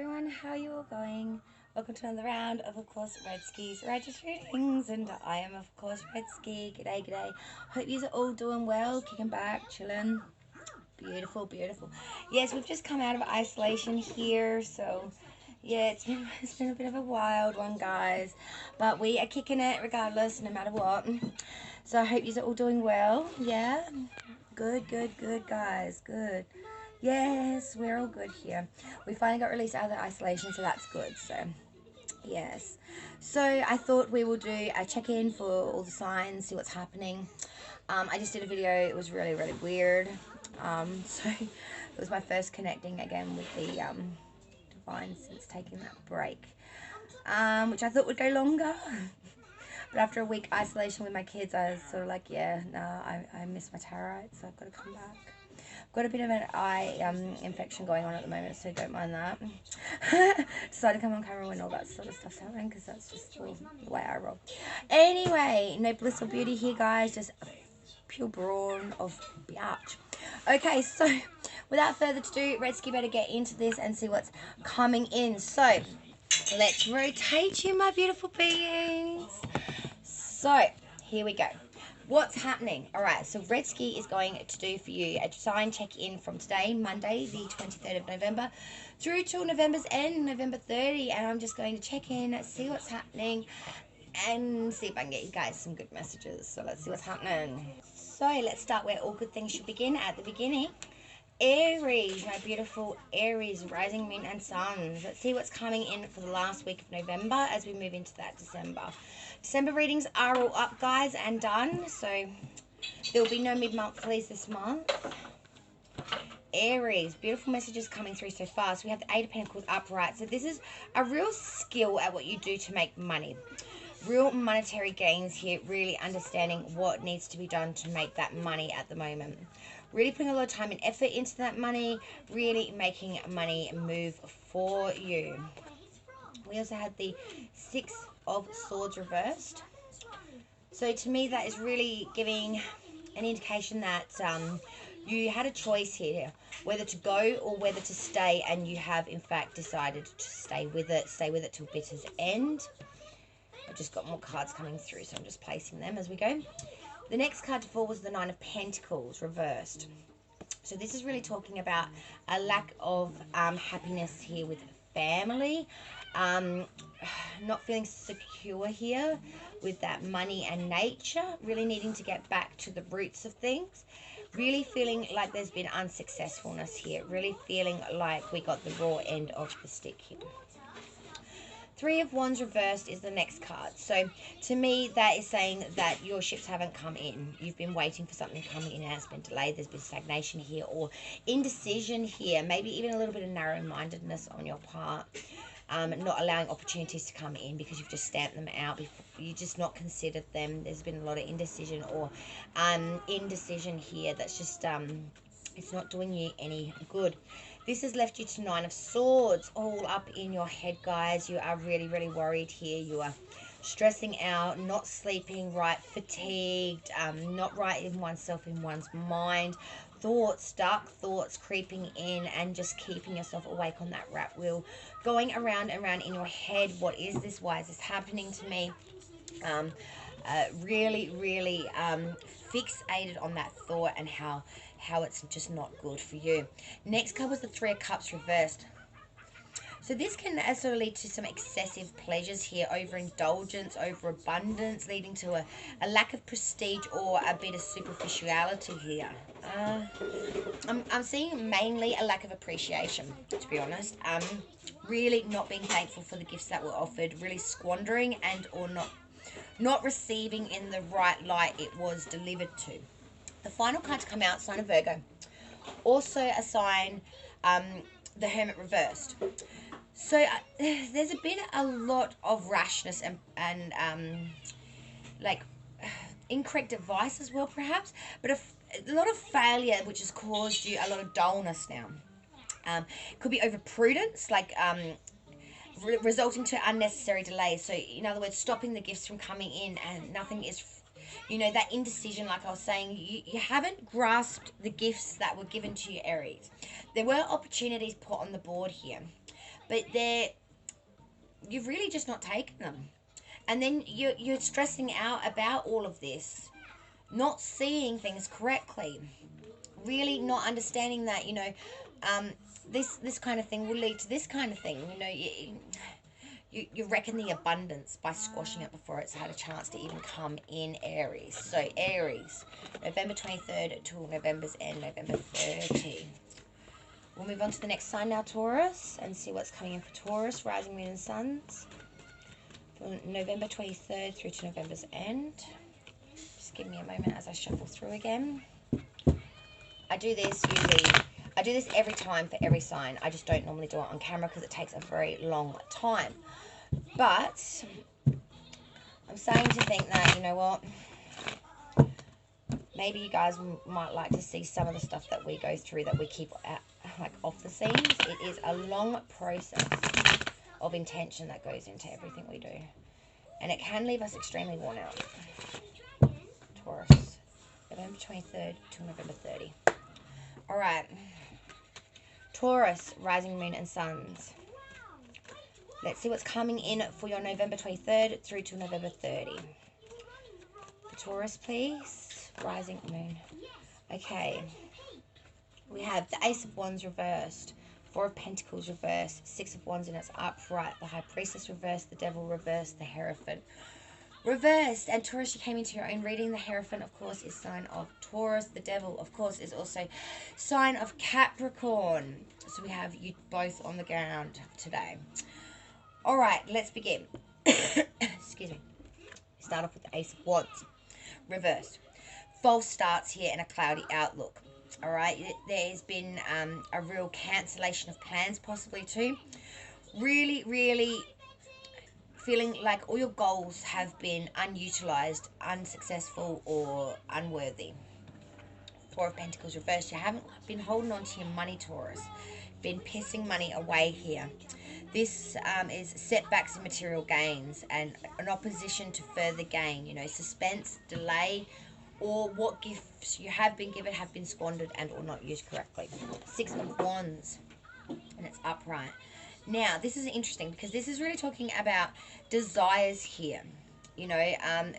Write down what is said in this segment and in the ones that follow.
everyone, how are you all going? Welcome to another round of course, Redski's Righteous Readings, and I am, of course, Redski. G'day, g'day. Hope you are all doing well, kicking back, chilling. Beautiful, beautiful. Yes, we've just come out of isolation here, so yeah, it's been a bit of a wild one, guys, but we are kicking it regardless, no matter what. So I hope you are all doing well. Yeah, good, guys, good. Yes, we're all good here. We finally got released out of the isolation, so that's good. So, yes. So I thought we will do a check-in for all the signs, see what's happening. I just did a video. It was really, really weird. So it was my first connecting again with the divine since taking that break, which I thought would go longer. But after a week isolation with my kids, I was sort of like, yeah, no, I miss my tarot, so I've got to come back. Got a bit of an eye infection going on at the moment, so don't mind that. Decided to come on camera when all that sort of stuff's happening, because that's just the way I roll. Anyway, no bliss or beauty here, guys, just pure brawn of biatch. Okay, so without further ado, Redski better get into this and see what's coming in. So let's rotate you, my beautiful beings. So here we go. What's happening? All right, so Redski is going to do for you a sign check-in from today, Monday, the 23rd of November, through till November's end, November 30, and I'm just going to check in, see what's happening, and see if I can get you guys some good messages. So let's see what's happening. So let's start where all good things should begin, at the beginning. Aries, my beautiful Aries, rising, moon, and sun. Let's see what's coming in for the last week of November as we move into that December. December readings are all up, guys, and done. So there will be no mid-monthlies this month. Aries, beautiful messages coming through so far. So we have the Eight of Pentacles upright. So this is a real skill at what you do to make money. Real monetary gains here, really understanding what needs to be done to make that money at the moment. Really putting a lot of time and effort into that money, really making money move for you. We also had the Six of Swords reversed. So to me, that is really giving an indication that you had a choice here, whether to go or whether to stay, and you have in fact decided to stay with it till bitter's end. I've just got more cards coming through, so I'm just placing them as we go. The next card to fall was the Nine of Pentacles reversed. So this is really talking about a lack of happiness here with family. Not feeling secure here with that money and nature. Really needing to get back to the roots of things. Really feeling like there's been unsuccessfulness here. Really feeling like we got the raw end of the stick here. Three of Wands reversed is the next card. So to me, that is saying that your ships haven't come in. You've been waiting for something to come in and it's been delayed. There's been stagnation here or indecision here. Maybe even a little bit of narrow-mindedness on your part. Not allowing opportunities to come in because you've just stamped them out. You just not considered them. There's been a lot of indecision or indecision here that's just it's not doing you any good. This has left you to Nine of Swords all up in your head, guys. You are really, really worried here. You are stressing out, not sleeping right, fatigued, not right in oneself, in one's mind. Thoughts, dark thoughts creeping in and just keeping yourself awake on that rat wheel. Going around and around in your head. What is this? Why is this happening to me? Really, really fixated on that thought and how it's just not good for you. Next card was the Three of Cups reversed. So this can also lead to some excessive pleasures here, overindulgence, overabundance, leading to a lack of prestige or a bit of superficiality here. I'm seeing mainly a lack of appreciation, to be honest. Really not being thankful for the gifts that were offered, really squandering and or not receiving in the right light it was delivered to. The final card to come out, sign of Virgo. Also a sign, the Hermit reversed. So there's been a lot of rashness and like incorrect advice as well, perhaps, but a lot of failure, which has caused you a lot of dullness now. Could be over prudence, like resulting to unnecessary delays. So in other words, stopping the gifts from coming in and nothing is, you know, that indecision, like I was saying, you haven't grasped the gifts that were given to you, Aries. There were opportunities put on the board here, but you've really just not taken them. And then you're stressing out about all of this, not seeing things correctly, really not understanding that, this kind of thing will lead to this kind of thing. You reckon the abundance by squashing it before it's had a chance to even come in, Aries. So Aries, November 23rd till November's end, November 30. We'll move on to the next sign now, Taurus, and see what's coming in for Taurus, rising, moon and suns, from November 23rd through to November's end. Just give me a moment as I shuffle through again. I do this every time for every sign. I just don't normally do it on camera because it takes a very long time. But I'm starting to think that, you know what, maybe you guys might like to see some of the stuff that we go through, that we keep off the scenes. It is a long process of intention that goes into everything we do. And it can leave us extremely worn out. Taurus, November 23rd to November 30. All right. Taurus, rising, moon and suns. Let's see what's coming in for your November 23rd through to November 30. For Taurus, please. Rising, moon. Okay. We have the Ace of Wands reversed. Four of Pentacles reversed. Six of Wands in its upright. The High Priestess reversed. The Devil reversed. The Hierophant reversed. And Taurus, you came into your own reading. The Hierophant, of course, is sign of Taurus. The Devil, of course, is also sign of Capricorn. So we have you both on the ground today. All right, let's begin. Excuse me. Start off with the Ace of Wands reversed. False starts here and a cloudy outlook. All right, there's been a real cancellation of plans, possibly too. Really, really feeling like all your goals have been unutilized, unsuccessful, or unworthy. Four of Pentacles reversed. You haven't been holding on to your money, Taurus. Been pissing money away here. This is setbacks and material gains and an opposition to further gain. You know, suspense, delay, or what gifts you have been given have been squandered and or not used correctly. Six of Wands, and it's upright. Now, this is interesting because this is really talking about desires here. You know,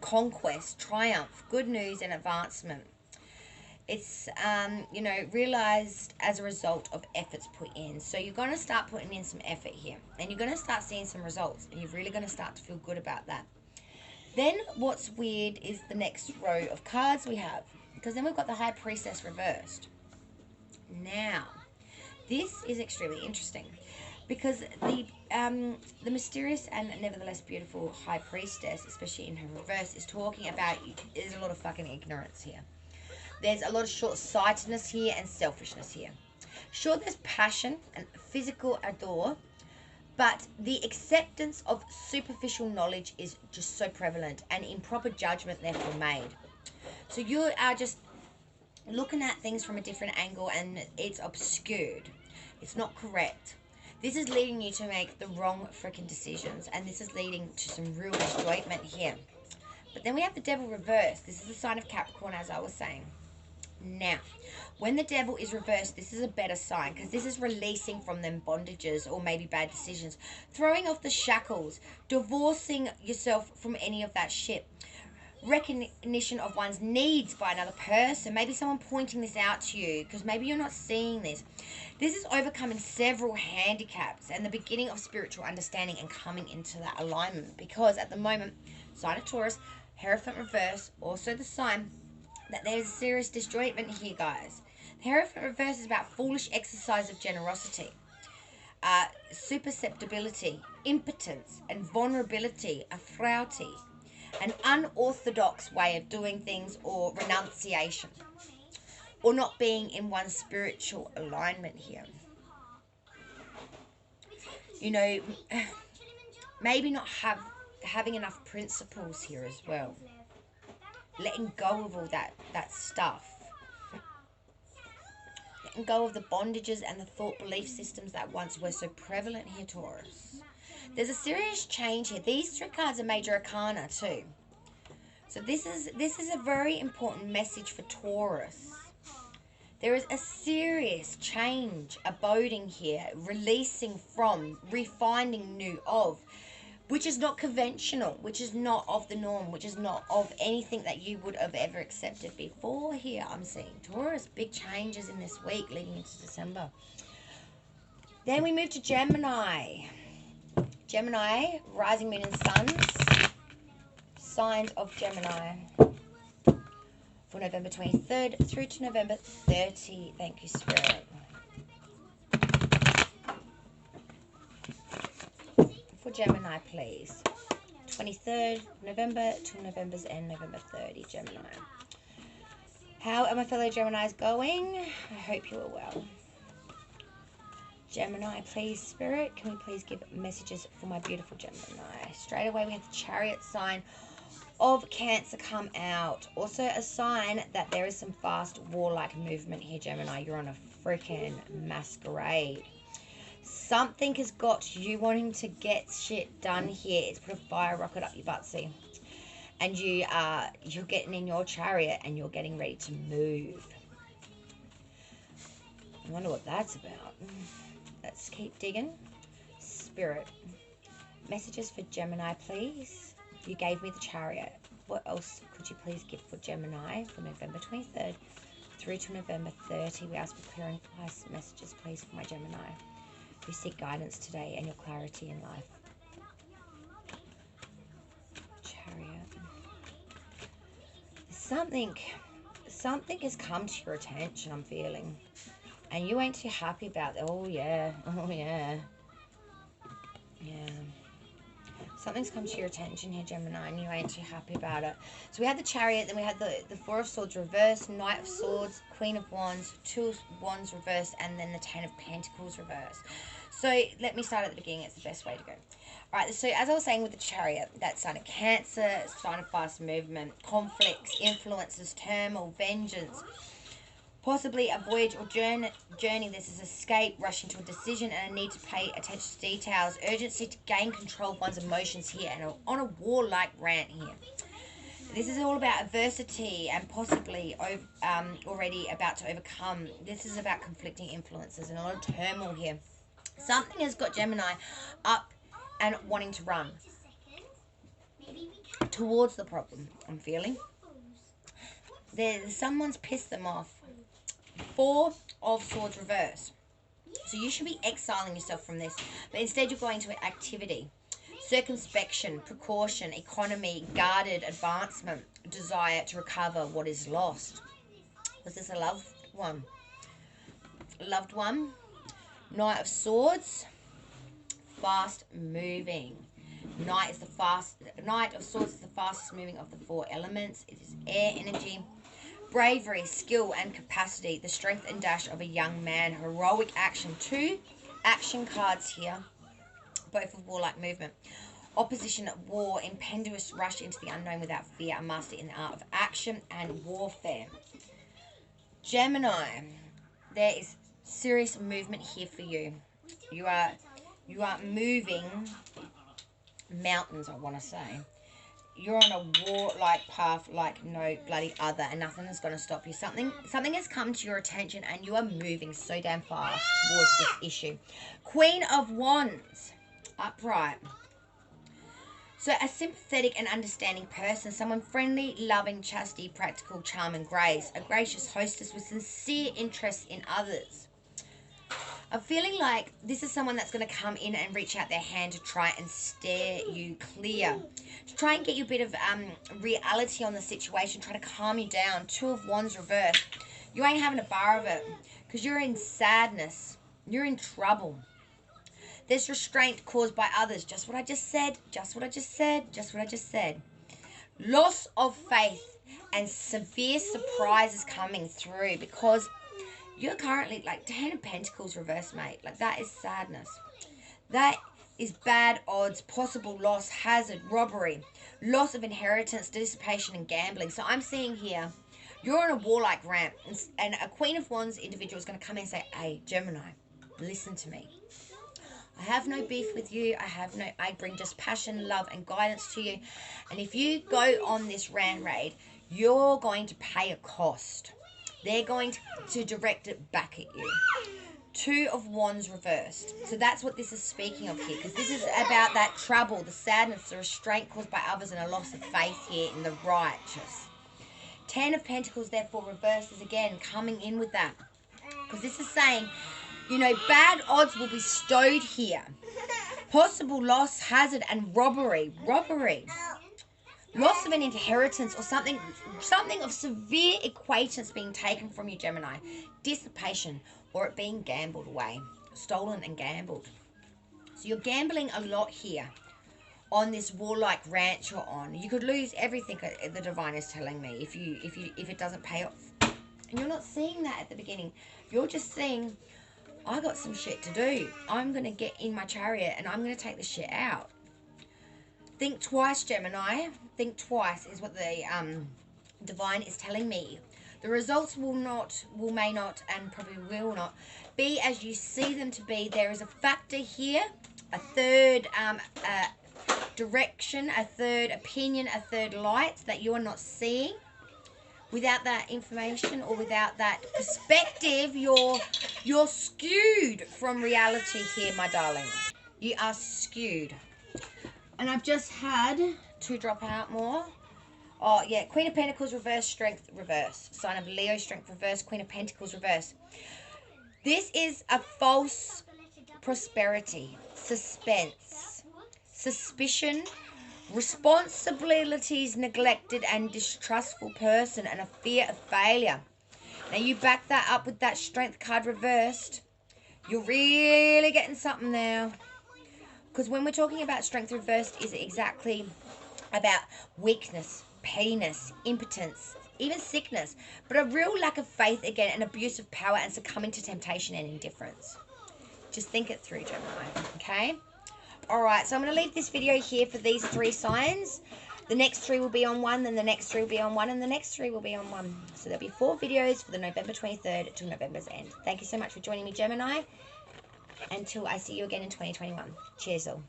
conquest, triumph, good news and advancement. It's, realized as a result of efforts put in. So you're going to start putting in some effort here. And you're going to start seeing some results. And you're really going to start to feel good about that. Then what's weird is the next row of cards we have. Because then we've got the High Priestess reversed. Now, this is extremely interesting. Because the mysterious and nevertheless beautiful High Priestess, especially in her reverse, is talking about, there's a lot of fucking ignorance here. There's a lot of short-sightedness here and selfishness here. Sure, there's passion and physical ardor, but the acceptance of superficial knowledge is just so prevalent and improper judgment therefore made. So you are just looking at things from a different angle and it's obscured. It's not correct. This is leading you to make the wrong freaking decisions, and this is leading to some real disjointment here. But then we have the Devil reversed. This is a sign of Capricorn, as I was saying. Now, when the Devil is reversed, this is a better sign because this is releasing from them bondages or maybe bad decisions, throwing off the shackles, divorcing yourself from any of that shit, recognition of one's needs by another person, maybe someone pointing this out to you because maybe you're not seeing this. This is overcoming several handicaps and the beginning of spiritual understanding and coming into that alignment, because at the moment, sign of Taurus, Hierophant reverse, also the sign that there's a serious disjointment here, guys. The Hierophant reverse is about foolish exercise of generosity, susceptibility, impotence, and vulnerability, a frailty, an unorthodox way of doing things, or renunciation, or not being in one's spiritual alignment here. You know, maybe not having enough principles here as well. Letting go of all that stuff. Letting go of the bondages and the thought belief systems that once were so prevalent here, Taurus. There's a serious change here. These three cards are major arcana too. So this is a very important message for Taurus. There is a serious change abiding here, releasing from, refining new of, which is not conventional, which is not of the norm, which is not of anything that you would have ever accepted before here. I'm seeing Taurus, big changes in this week leading into December. Then we move to Gemini. Gemini, rising moon and suns, signs of Gemini for November 23rd through to November 30. Thank you, Spirit. For Gemini, please. 23rd November to November's end, November 30, Gemini. How are my fellow Geminis going? I hope you are well. Gemini, please, Spirit, can we please give messages for my beautiful Gemini? Straight away, we have the Chariot sign of Cancer come out. Also a sign that there is some fast warlike movement here, Gemini. You're on a freaking masquerade. Something has got you wanting to get shit done here. It's put a fire rocket up your butt-see. And you're getting in your chariot and you're getting ready to move. I wonder what that's about. Let's keep digging. Spirit, messages for Gemini, please. You gave me the Chariot. What else could you please give for Gemini for November 23rd through to November 30? We ask for clear and concise messages, please, for my Gemini who seek guidance today and your clarity in life. Chariot. Something has come to your attention, I'm feeling. And you ain't too happy about it. Oh, yeah. Oh, yeah. Yeah. Something's come to your attention here, Gemini, and you ain't too happy about it. So we had the Chariot, then we had the Four of Swords reversed, Knight of Swords, Queen of Wands, Two of Wands reversed, and then the Ten of Pentacles reversed. So let me start at the beginning. It's the best way to go. All right, so as I was saying with the Chariot, that sign of Cancer, sign of fast movement, conflicts, influences, turmoil, vengeance, possibly a voyage or journey. This is escape, rushing to a decision, and a need to pay attention to details. Urgency to gain control of one's emotions here, and on a warlike rant here. This is all about adversity and possibly already about to overcome. This is about conflicting influences and a lot of turmoil here. Something has got Gemini up and wanting to run towards the problem, I'm feeling. Someone's pissed them off. Four of Swords reverse. So you should be exiling yourself from this. But instead you're going to activity. Circumspection, precaution, economy, guarded advancement, desire to recover what is lost. Was this a loved one? Loved one. Knight of Swords. Fast moving. Knight of Swords is the fastest moving of the four elements. It is air energy. Bravery, skill and capacity, the strength and dash of a young man, heroic action. Two action cards here, both of warlike movement. Opposition at war, impetuous rush into the unknown without fear, a master in the art of action and warfare. Gemini, there is serious movement here for you. You are moving mountains, I want to say. You're on a war-like path like no bloody other, and nothing is going to stop you. Something has come to your attention, and you are moving so damn fast towards this issue. Queen of Wands, upright. So a sympathetic and understanding person, someone friendly, loving, chastity, practical, charm, and grace. A gracious hostess with sincere interest in others. I'm feeling like this is someone that's going to come in and reach out their hand to try and steer you clear. To try and get you a bit of reality on the situation, try to calm you down. Two of Wands reversed. You ain't having a bar of it because you're in sadness. You're in trouble. There's restraint caused by others. Just what I just said. Just what I just said. Just what I just said. Loss of faith and severe surprises coming through because you're currently like Ten of Pentacles reverse, mate. Like that is sadness. That is bad odds, possible loss, hazard, robbery, loss of inheritance, dissipation, and gambling. So I'm seeing here, you're on a warlike ramp, and a Queen of Wands individual is going to come in and say, hey, Gemini, listen to me. I have no beef with you. I bring just passion, love, and guidance to you. And if you go on this rant raid, you're going to pay a cost. They're going to direct it back at you. Two of Wands reversed. So that's what this is speaking of here, because this is about that trouble, the sadness, the restraint caused by others, and a loss of faith here in the righteous. Ten of Pentacles, therefore, reversed is again coming in with that. Because this is saying, you know, bad odds will be stowed here. Possible loss, hazard, and robbery. Robbery. Loss of an inheritance or something of severe acquaintance being taken from you, Gemini. Dissipation, or it being gambled away. Stolen and gambled. So you're gambling a lot here on this warlike ranch you're on. You could lose everything, the divine is telling me, if it doesn't pay off. And you're not seeing that at the beginning. You're just seeing, I got some shit to do. I'm going to get in my chariot and I'm going to take the shit out. Think twice, Gemini. Think twice is what the divine is telling me. The results may not, and probably will not be as you see them to be. There is a factor here, a third direction, a third opinion, a third light that you are not seeing. Without that information or without that perspective, you're skewed from reality here, my darling. You are skewed. And I've just had to drop out more. Oh, yeah. Queen of Pentacles, reverse, Strength, reverse. Sign of Leo, Strength, reverse. Queen of Pentacles, reverse. This is a false prosperity, suspense, suspicion, responsibilities neglected and distrustful person, and a fear of failure. Now you back that up with that Strength card reversed. You're really getting something now. Because when we're talking about Strength reversed, is exactly about weakness, pettiness, impotence, even sickness, but a real lack of faith again, and abuse of power, and succumbing to temptation and indifference. Just think it through, Gemini, okay? Alright, so I'm going to leave this video here for these 3 signs. The next 3 will be on 1, then the next 3 will be on 1, and the next 3 will be on 1. So there'll be 4 videos for the November 23rd to November's end. Thank you so much for joining me, Gemini. Until I see you again in 2021. Cheers all.